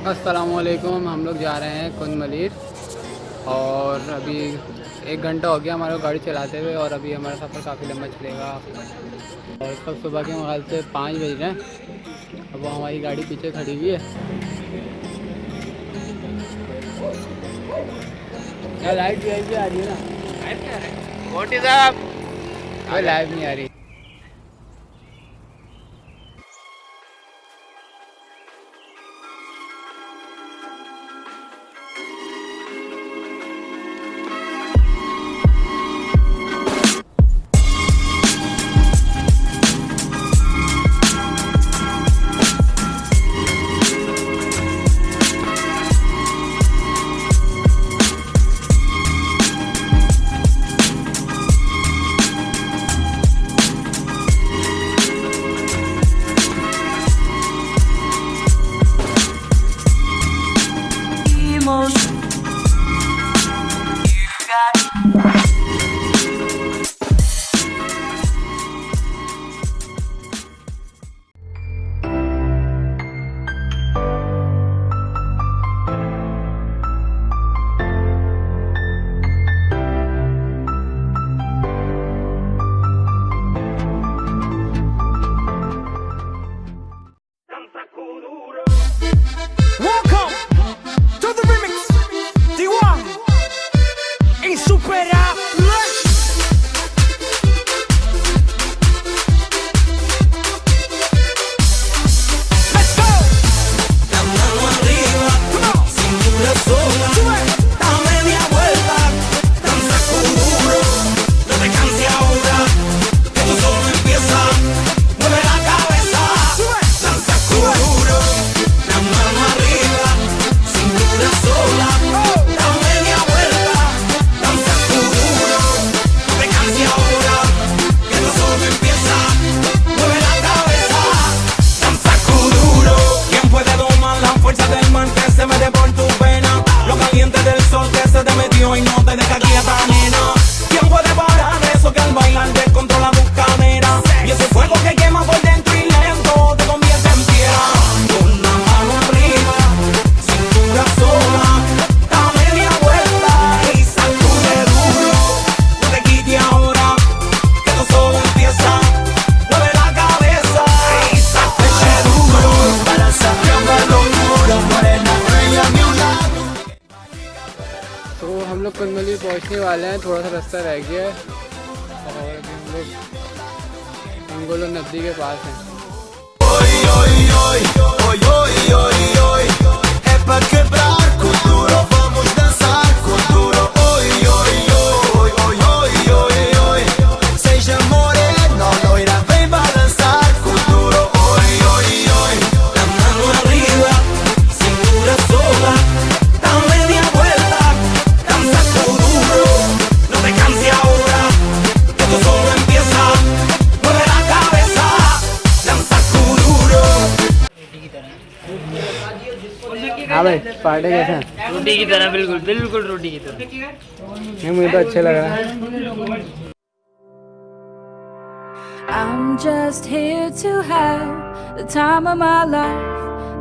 अस्सलामुअलैकुम। हम लोग जा रहे हैं कुंद मलीर और अभी 1 घंटा हो गया हमारे को गाड़ी चलाते हुए और अभी हमारा सफ़र काफ़ी लंबा चलेगा और कब सुबह के मोबाइल से 5 बज रहे हैं। अब वो हमारी गाड़ी पीछे खड़ी हुई है। क्या लाइट भी आ रही है ना? लाइट नहीं आ रही है। What is up? लाइट नहीं आ रही। तो हम लोग कुंद मलीर पहुँचने वाले हैं। थोड़ा सा रास्ता रह गया है और अभी हम लोग इंगोलो नदी के पास हैं। हाँ भाई, पार्टी कैसे हैं? रोटी की तरह, बिल्कुल बिल्कुल रोटी की तरह। नहीं, मुझे तो अच्छे लग रहा है। I'm just here to have the time of my life,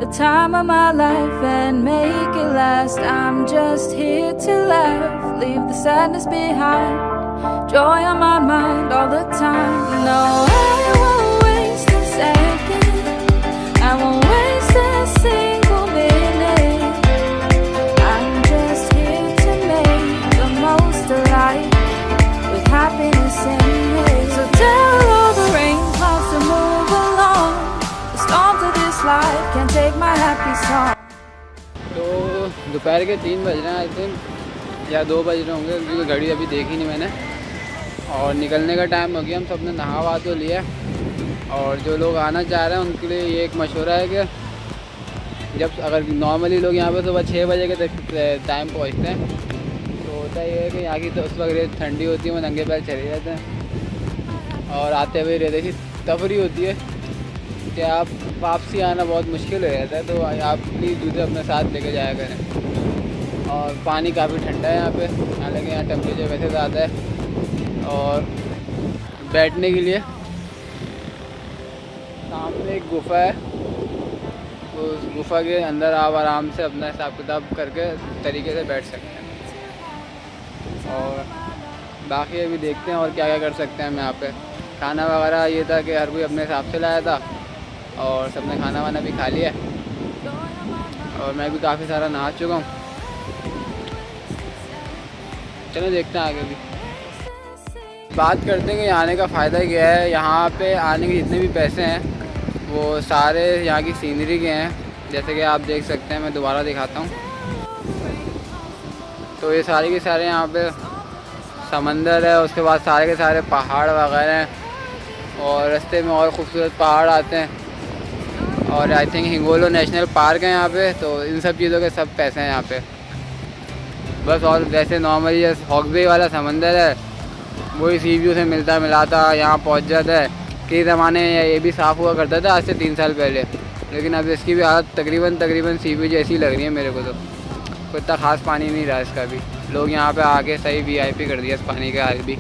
the time of my life and make it last. I'm just here to laugh, leave the sadness behind, joy on my mind all the time. No, I won't waste a second, I won't waste a single minute. I'm just here to make the most of life with happiness in it. So tell all the rain clouds to move along, the storms of this life can't take my happy song. तो दोपहर के 3 बज रहे हैं I think, या 2 बज रहे होंगे क्योंकि घड़ी अभी देखी नहीं मैंने। और निकलने का टाइम हो गया। हम सब ने नहा वहा तो लिया और जो लोग आना चाह रहे हैं उनके लिए ये एक मशवरा है कि जब अगर नॉर्मली लोग यहाँ पे सुबह 6 बजे के टाइम पहुँचते हैं तो होता ये है कि यहाँ की तो उस वक्त ठंडी होती है, वो नंगे पैर चले जाते हैं और आते हुए रेत की तफरी होती है कि आप वापसी आना बहुत मुश्किल हो जाता है। तो आप प्लीज़ जूते अपने साथ लेके जाया करें। और पानी काफ़ी ठंडा है यहाँ पे, हालांकि यहाँ टेम्परेचर वैसे ज़्यादा है। और बैठने के लिए सामने एक गुफा है, उस गुफा के अंदर आप आराम से अपना हिसाब किताब करके तरीके से बैठ सकते हैं। और बाकी अभी देखते हैं और क्या क्या कर सकते हैं हम यहाँ पे। खाना वगैरह ये था कि हर कोई अपने हिसाब से लाया था और सबने खाना वाना भी खा लिया और मैं भी काफ़ी सारा नहा चुका हूँ। चलो देखते हैं आगे भी। बात करते हैं कि आने का फ़ायदा क्या है। यहाँ पे आने के जितने भी पैसे हैं वो सारे यहाँ की सीनरी के हैं। जैसे कि आप देख सकते हैं, मैं दोबारा दिखाता हूँ। तो ये सारे के सारे यहाँ पे समंदर है, उसके बाद सारे के सारे पहाड़ वगैरह हैं और रास्ते में और ख़ूबसूरत पहाड़ आते हैं। और I think Hingoli national park है यहाँ पे। तो इन सब चीज़ों के सब पैसे हैं यहाँ पे बस। और वैसे नॉर्मली हॉकबे वाला समंदर है वही सी व्यू से मिलता मिलाता यहाँ पहुँच जाता है। कई ज़माने में ये भी साफ़ हुआ करता था आज से 3 साल पहले, लेकिन अब इसकी भी हालत तकरीबन सी व्यू जैसी लग रही है मेरे को। तो कोई इतना ख़ास पानी नहीं रहा इसका भी। लोग यहाँ पे आके सही VIP कर दिया इस पानी के हाल भी।